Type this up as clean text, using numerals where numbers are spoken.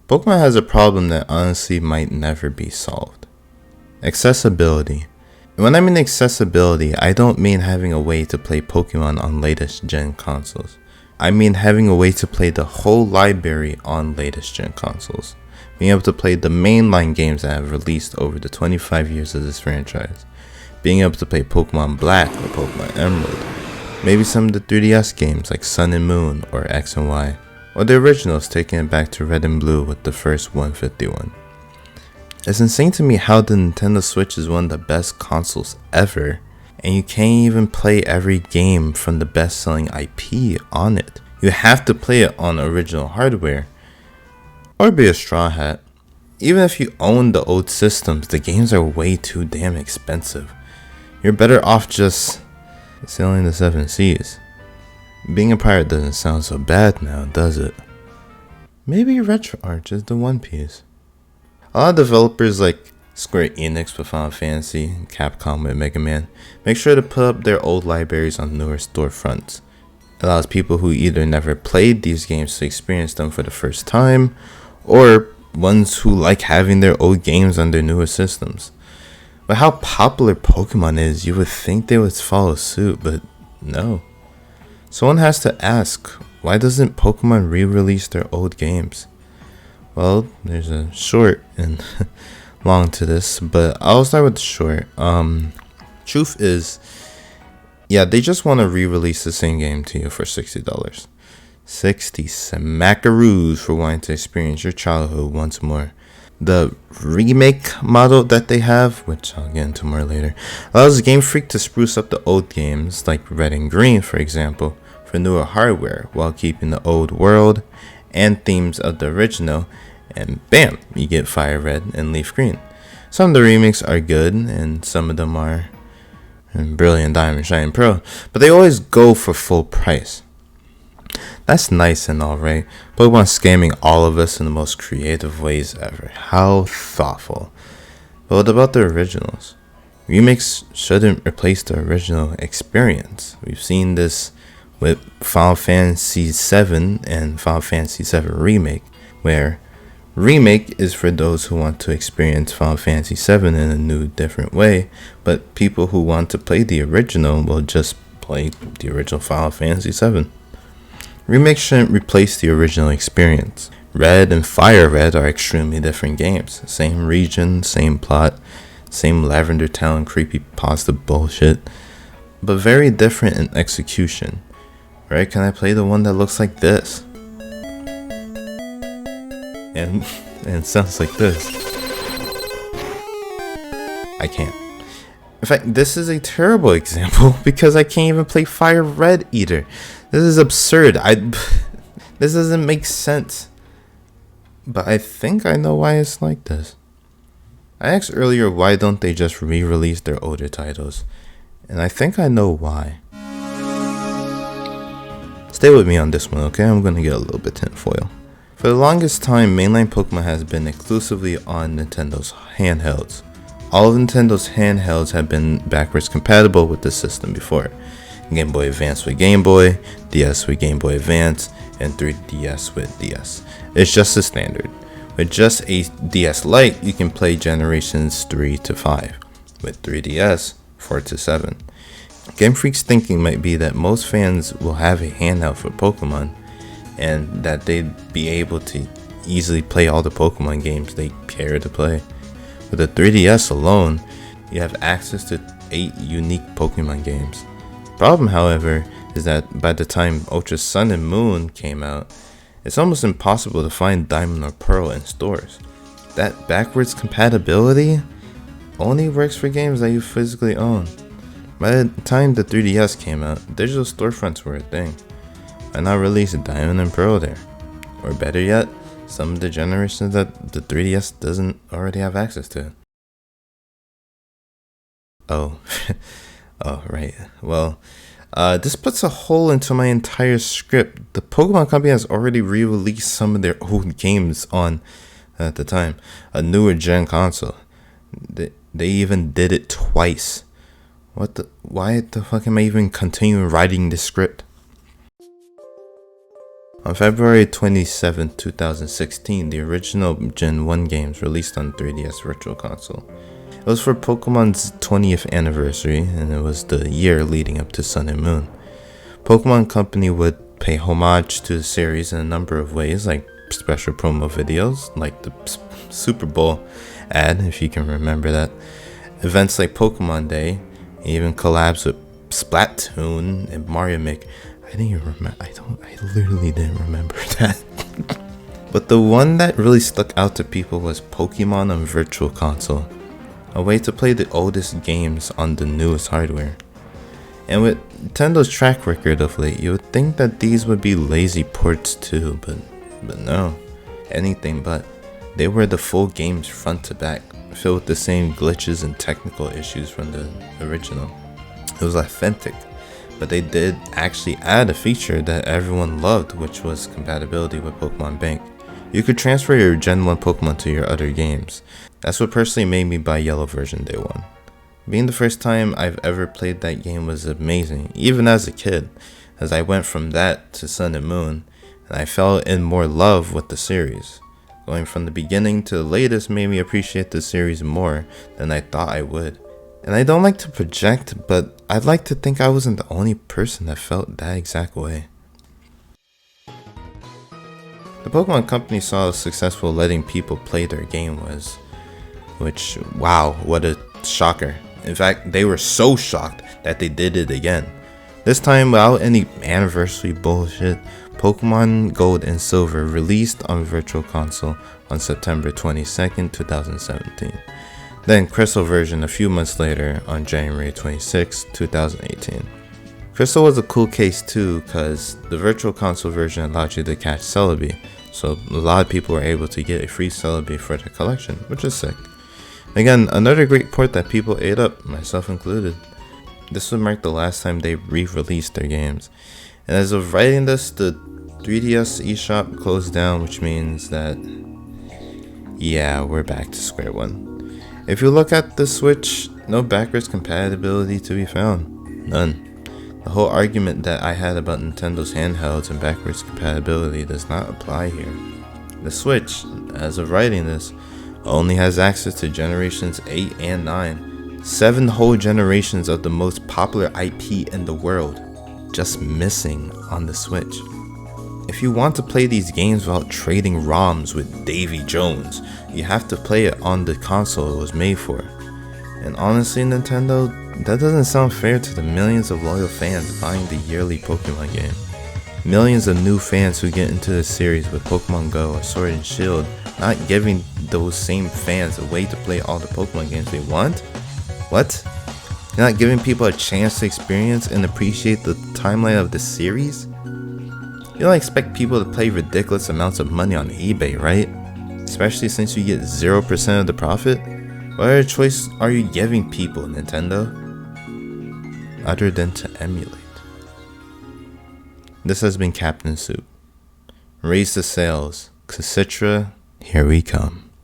Pokemon has a problem that honestly might never be solved. Accessibility. When I mean accessibility, I don't mean having a way to play Pokemon on latest gen consoles. I mean having a way to play the whole library on latest gen consoles. Being able to play the mainline games that have released over the 25 years of this franchise. Being able to play Pokemon Black or Pokemon Emerald. Maybe some of the 3DS games like Sun and Moon or X and Y. Or the originals taking it back to Red and Blue with the first 151. It's insane to me how the Nintendo Switch is one of the best consoles ever, and you can't even play every game from the best-selling IP on it. You have to play it on original hardware, or be a straw hat. Even if you own the old systems, the games are way too damn expensive. You're better off just sailing the 7 seas. Being a pirate doesn't sound so bad now, does it? Maybe RetroArch is the One Piece. A lot of developers like Square Enix with Final Fantasy, Capcom with Mega Man, make sure to put up their old libraries on newer storefronts. It allows people who either never played these games to experience them for the first time, or ones who like having their old games on their newer systems. But how popular Pokemon is, you would think they would follow suit, but no. Someone has to ask, why doesn't Pokemon re-release their old games? Well, there's a short and long to this, but I'll start with the short. Truth is, yeah, they just want to re-release the same game to you for $60. 60 smackaroos for wanting to experience your childhood once more. The remake model that they have, which I'll get into more later, allows Game Freak to spruce up the old games, like Red and Green for example, for newer hardware, while keeping the old world and themes of the original, and bam, you get Fire Red and Leaf Green. Some of the remakes are good, and some of them are Brilliant Diamond, Shining Pearl, but they always go for full price. That's nice and all, right? Pokemon scamming all of us in the most creative ways ever. How thoughtful. But what about the originals? Remakes shouldn't replace the original experience. We've seen this with Final Fantasy VII and Final Fantasy VII Remake, where Remake is for those who want to experience Final Fantasy VII in a new, different way, but people who want to play the original will just play the original Final Fantasy VII. Remakes shouldn't replace the original experience. Red and Fire Red are extremely different games. Same region, same plot, same Lavender Town creepypasta bullshit, but very different in execution. Right? Can I play the one that looks like this? And sounds like this. I can't. In fact, this is a terrible example because I can't even play Fire Red either. This is absurd. This doesn't make sense. But I think I know why it's like this. I asked earlier why don't they just re-release their older titles, and I think I know why. Stay with me on this one, okay? I'm gonna get a little bit tinfoil. For the longest time, mainline Pokemon has been exclusively on Nintendo's handhelds. All of Nintendo's handhelds have been backwards compatible with the system before. Game Boy Advance with Game Boy, DS with Game Boy Advance, and 3DS with DS. It's just a standard. With just a DS Lite, you can play generations 3 to 5. With 3DS, 4 to 7. Game Freak's thinking might be that most fans will have a handheld for Pokemon, and that they'd be able to easily play all the Pokemon games they care to play. With the 3DS alone, you have access to 8 unique Pokemon games. Problem, however, is that by the time Ultra Sun and Moon came out, it's almost impossible to find Diamond or Pearl in stores. That backwards compatibility only works for games that you physically own. By the time the 3DS came out, digital storefronts were a thing. Why not release Diamond and Pearl there? Or better yet, some of the generations that the 3DS doesn't already have access to. Oh, oh right. Well, this puts a hole into my entire script. The Pokemon Company has already re-released some of their old games on, at the time, a newer gen console. They even did it twice. Why the fuck am I even continuing writing this script? On February 27, 2016, the original Gen 1 games released on 3DS Virtual Console. It was for Pokemon's 20th anniversary, and it was the year leading up to Sun and Moon. Pokemon Company would pay homage to the series in a number of ways, like special promo videos, like the Super Bowl ad, if you can remember that, events like Pokemon Day, even collabs with Splatoon and Mario Make. I literally didn't remember that. But the one that really stuck out to people was Pokemon on Virtual Console, a way to play the oldest games on the newest hardware. And with Nintendo's track record of late, you would think that these would be lazy ports too, but no, anything but. They were the full games front to back, filled with the same glitches and technical issues from the original. It was authentic, but they did actually add a feature that everyone loved, which was compatibility with Pokemon Bank. You could transfer your Gen 1 Pokemon to your other games. That's what personally made me buy Yellow version day one. Being the first time I've ever played that game was amazing, even as a kid, as I went from that to Sun and Moon, and I fell in more love with the series. Going from the beginning to the latest made me appreciate the series more than I thought I would. And I don't like to project, but I'd like to think I wasn't the only person that felt that exact way. The Pokemon Company saw how successful letting people play their game was, which, wow, what a shocker. In fact, they were so shocked that they did it again. This time without any anniversary bullshit. Pokemon Gold and Silver released on Virtual Console on September 22nd, 2017. Then Crystal version a few months later on January 26, 2018. Crystal was a cool case too, cause the Virtual Console version allowed you to catch Celebi, so a lot of people were able to get a free Celebi for their collection, which is sick. Again, another great port that people ate up, myself included. This would mark the last time they re-released their games. And as of writing this, the 3DS eShop closed down, which means that, yeah, we're back to square one. If you look at the Switch, no backwards compatibility to be found. None. The whole argument that I had about Nintendo's handhelds and backwards compatibility does not apply here. The Switch, as of writing this, only has access to generations 8 and 9. 7 whole generations of the most popular IP in the world, just missing on the Switch. If you want to play these games without trading ROMs with Davy Jones, you have to play it on the console it was made for. And honestly, Nintendo, that doesn't sound fair to the millions of loyal fans buying the yearly Pokemon game. Millions of new fans who get into the series with Pokemon Go or Sword and Shield, not giving those same fans a way to play all the Pokemon games they want? What? You're not giving people a chance to experience and appreciate the timeline of the series? You don't expect people to pay ridiculous amounts of money on eBay, right? Especially since you get 0% of the profit? What other choice are you giving people, Nintendo? Other than to emulate. This has been Captain Soup. Raise the sails, 'cause Citra, here we come.